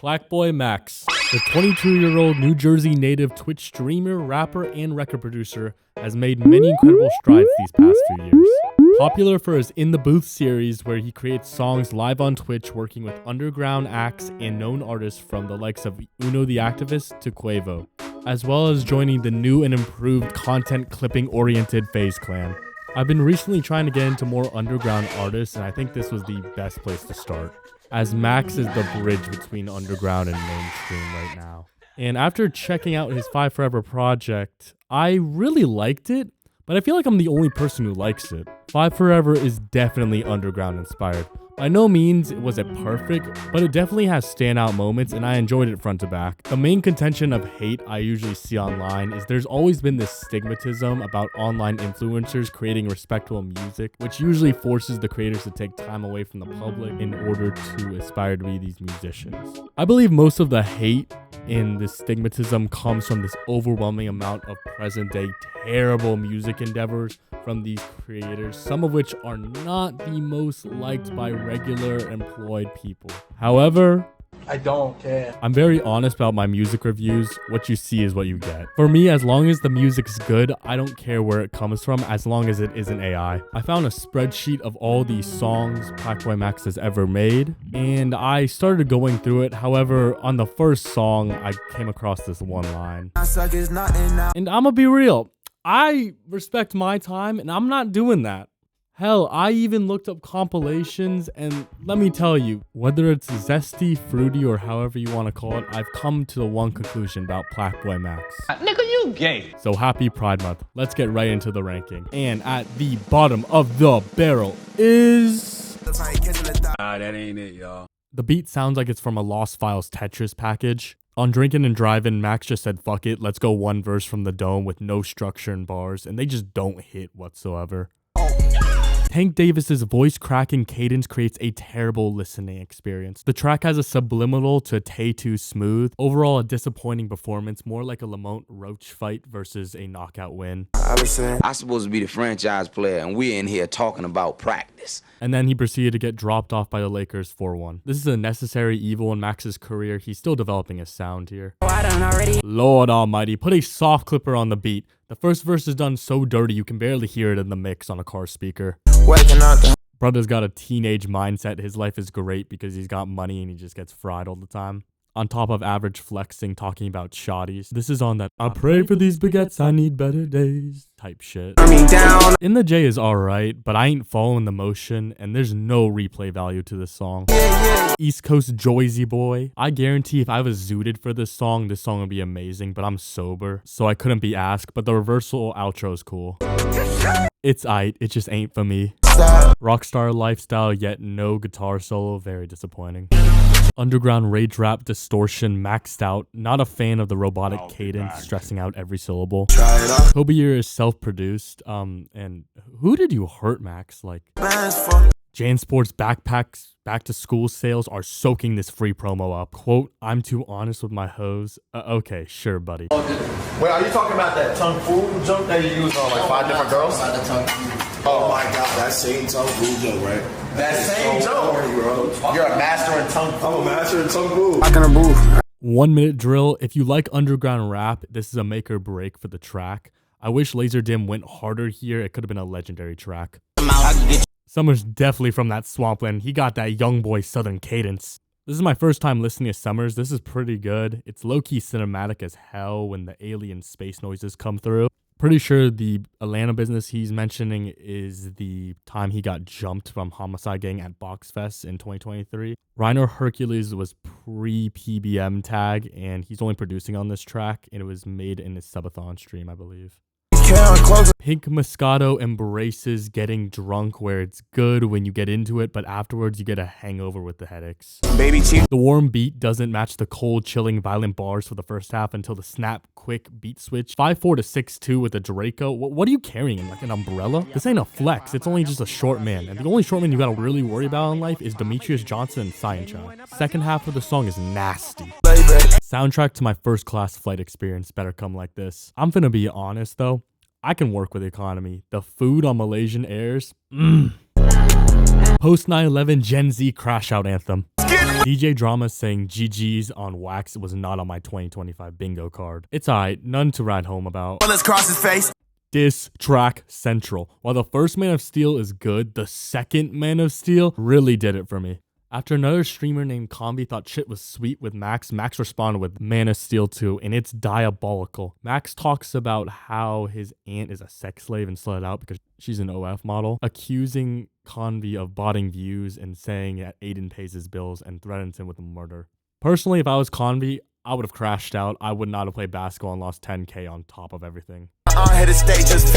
PlaqueBoyMax, the 22-year-old New Jersey native Twitch streamer, rapper, and record producer, has made many incredible strides these past few years. Popular for his In the Booth series, where he creates songs live on Twitch working with underground acts and known artists from the likes of Uno the Activist to Quavo, as well as joining the new and improved content clipping oriented FaZe Clan. I've been recently trying to get into more underground artists, and I think this was the best place to start, as Max is the bridge between underground and mainstream right now. And after checking out his 5 Forever project, I really liked it, but I feel like I'm the only person who likes it. 5 Forever is definitely underground inspired. By no means was it perfect, but it definitely has standout moments and I enjoyed it front to back. The main contention of hate I usually see online is there's always been this stigmatism about online influencers creating respectable music, which usually forces the creators to take time away from the public in order to aspire to be these musicians. I believe most of the hate and this stigmatism comes from this overwhelming amount of present day terrible music endeavors from these creators, some of which are not the most liked by regular employed people. However, I don't care. I'm very honest about my music reviews. What you see is what you get. For me, as long as the music's good, I don't care where it comes from as long as it isn't AI. I found a spreadsheet of all the songs PlaqueBoyMax has ever made, and I started going through it. However, on the first song, I came across this one line. And I'ma be real, I respect my time, and I'm not doing that. Hell, I even looked up compilations, and let me tell you, whether it's zesty, fruity, or however you want to call it, I've come to the one conclusion about PlaqueBoyMax. Nigga, you gay. So happy Pride Month. Let's get right into the ranking. And at the bottom of the barrel is... That ain't it, y'all. The beat sounds like it's from a Lost Files Tetris package. On Drinkin' and Drivin', Max just said, fuck it, let's go one verse from the dome with no structure and bars, and they just don't hit whatsoever. Tank Davis's voice-cracking cadence creates a terrible listening experience. The track has a subliminal to Tay Too Smooth. Overall, a disappointing performance, more like a Lamont Roach fight versus a knockout win. I'm supposed to be the franchise player, and we're in here talking about practice. And then he proceeded to get dropped off by the Lakers 4-1. This is a necessary evil in Max's career. He's still developing his sound here. Lord almighty, put a soft clipper on the beat. The first verse is done so dirty you can barely hear it in the mix on a car speaker. Brother's got a teenage mindset. His life is great because he's got money and he just gets fried all the time. On top of average flexing, talking about shotties. This is on that I pray for these baguettes, I need better days type shit. In the J is alright, but I ain't following the motion and there's no replay value to this song. East Coast Joyzy boy. I guarantee if I was zooted for this song would be amazing, but I'm sober, so I couldn't be asked, but the reversal outro is cool. It's aight, it just ain't for me. Rockstar lifestyle, yet no guitar solo, very disappointing. Underground rage rap distortion maxed out. Not a fan of the robotic cadence, stressing out every syllable. Kobe Year is self-produced. And who did you hurt, Max? Like, JanSports backpacks back to school sales are soaking this free promo up. Quote, I'm too honest with my hoes. Okay, sure, buddy. Wait, are you talking about that tongue food joke that you used on like 5 different girls? Oh my god, that same tongue food joke, right? That same joke, bro. You're a master in tongue food. I'm a master in tongue food. 1 minute drill. If you like underground rap, this is a make or break for the track. I wish Laserdisc went harder here. It could have been a legendary track. Summer's definitely from that swampland. He got that young boy southern cadence. This is my first time listening to Summers. This is pretty good. It's low-key cinematic as hell when the alien space noises come through. Pretty sure the Atlanta business he's mentioning is the time he got jumped from Homicide Gang at Box Fest in 2023. Rhino Hercules was pre-PBM tag, and he's only producing on this track, and it was made in his subathon stream, I believe. Pink Moscato embraces getting drunk, where it's good when you get into it, but afterwards you get a hangover with the headaches. The warm beat doesn't match the cold, chilling, violent bars for the first half until the snap, quick beat switch. 5-4 to 6-2 with the Draco. What are you carrying? Like an umbrella? This ain't a flex. It's only just a short man. And the only short man you gotta really worry about in life is Demetrius Johnson and Cyan. Second half of the song is nasty. Soundtrack to my first class flight experience better come like this. I'm finna be honest though. I can work with economy. The food on Malaysian Airs, Post 9/11 Gen Z crash out anthem. DJ Drama saying GG's on Wax was not on my 2025 bingo card. It's alright, none to write home about. Let's cross his face. Diss track central. While the first Man of Steel is good, the second Man of Steel really did it for me. After another streamer named Combi thought shit was sweet with Max, Max responded with Man of Steel 2, and it's diabolical. Max talks about how his aunt is a sex slave and slut out because she's an OF model, accusing Convi of botting views and saying that Aiden pays his bills and threatens him with a murder. Personally, if I was Convi, I would have crashed out. I would not have played basketball and lost 10K on top of everything.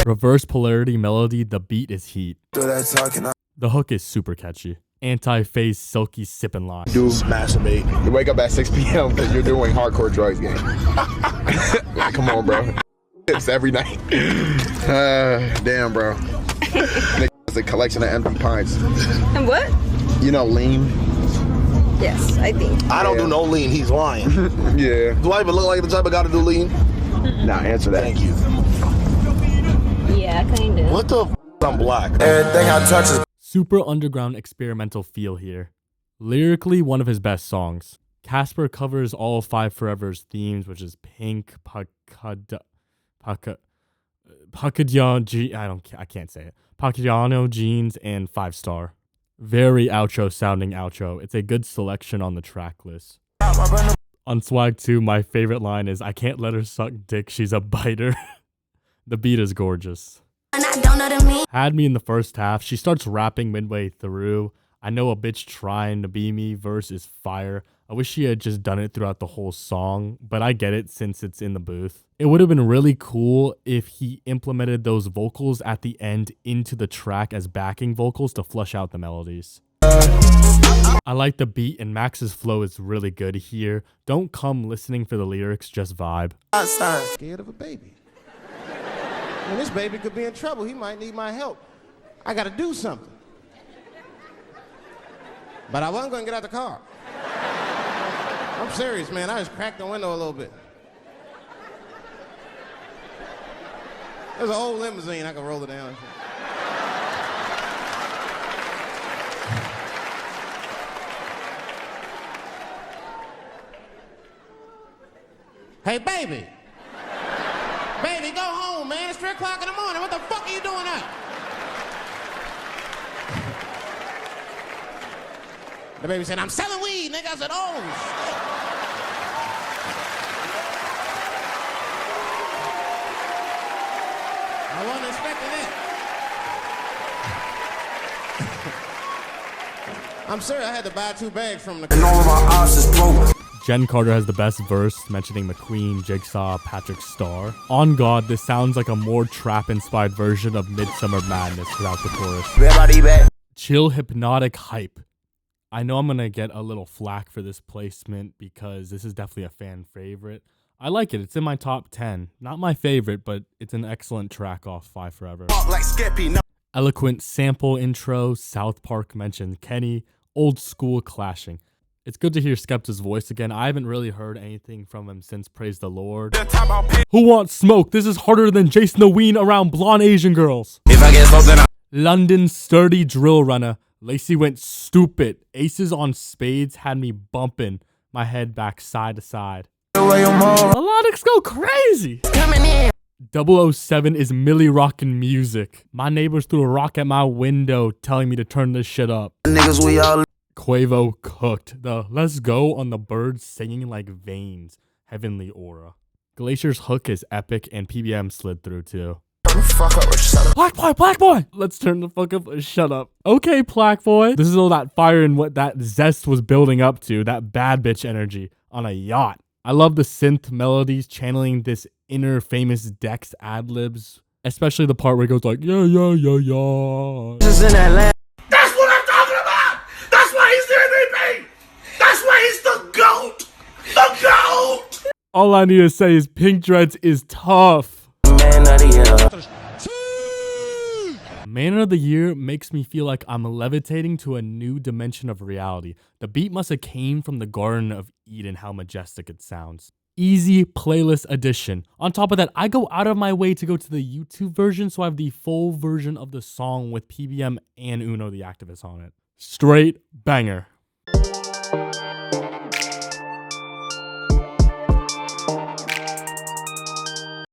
Reverse polarity melody, the beat is heat. The hook is super catchy. Anti-phase silky sippin' line. Do masturbate. You wake up at 6 p.m. because you're doing hardcore drugs, gang. Come on, bro. It's every night. Damn, bro. It's a collection of empty pints. And what? You know lean? Yes, I think. I don't do no lean. He's lying. Yeah. Do I even look like the type of guy to do lean? Nah, answer that. Thank you. Yeah, kind of. What the f? I'm black. Everything I touch is Super underground experimental feel here. Lyrically, one of his best songs. Casper covers all of Five Forever's themes, which is Pink, Pacquiao Jeans, and 5 Star. Very outro sounding outro. It's a good selection on the track list. On Swag 2, my favorite line is, I can't let her suck dick, she's a biter. The beat is gorgeous. Had me in the first half. She starts rapping midway through. I know a bitch trying to be me verse is fire. I wish she had just done it throughout the whole song, but I get it since it's in the booth. It would have been really cool if he implemented those vocals at the end into the track as backing vocals to flush out the melodies. I like the beat and Max's flow is really good here. Don't come listening for the lyrics, just vibe. Scared of a baby. When this baby could be in trouble, he might need my help. I gotta do something. But I wasn't gonna get out the car. I'm serious, man. I just cracked the window a little bit. There's an old limousine, I can roll it down. Hey, baby. Baby, go home, man. It's 3 o'clock in the morning. What the fuck are you doing up? The baby said, I'm selling weed, nigga. I said, oh, shit. I wasn't expecting that. I'm sorry, I had to buy 2 bags from the... And all of my eyes is broke. Jen Carter has the best verse, mentioning McQueen, Jigsaw, Patrick Starr. On God, this sounds like a more trap-inspired version of Midsummer Madness without the chorus. Chill hypnotic hype. I know I'm gonna get a little flack for this placement because this is definitely a fan favorite. I like it, it's in my top 10. Not my favorite, but it's an excellent track off Five Forever. Eloquent sample intro, South Park mentioned Kenny, old school clashing. It's good to hear Skepta's voice again. I haven't really heard anything from him since Praise the Lord. Who wants smoke? This is harder than Jason the Ween around blonde Asian girls. If I get something, London sturdy drill runner. Lacey went stupid. Aces on spades had me bumping my head back side to side. Melodics go crazy. 007 is Millie rockin' music. My neighbors threw a rock at my window telling me to turn this shit up. Niggas, we all... Quavo cooked. The let's go on the birds singing like veins. Heavenly aura. Glacier's hook is epic and PBM slid through too. Black boy! Let's turn the fuck up. Shut up. Okay, Plaque Boy. This is all that fire and what that zest was building up to. That bad bitch energy on a yacht. I love the synth melodies channeling this inner famous Dex ad-libs. Especially the part where it goes like, yeah, yeah, yeah, yeah. That's what I'm talking about! That's why he's the MVP! That's why he's the GOAT! The GOAT! All I need to say is Pink Dreads is tough. Man of the Year makes me feel like I'm levitating to a new dimension of reality. The beat must have came from the Garden of Eden, how majestic it sounds. Easy playlist edition. On top of that, I go out of my way to go to the YouTube version, so I have the full version of the song with PBM and Uno the Activist on it. Straight banger.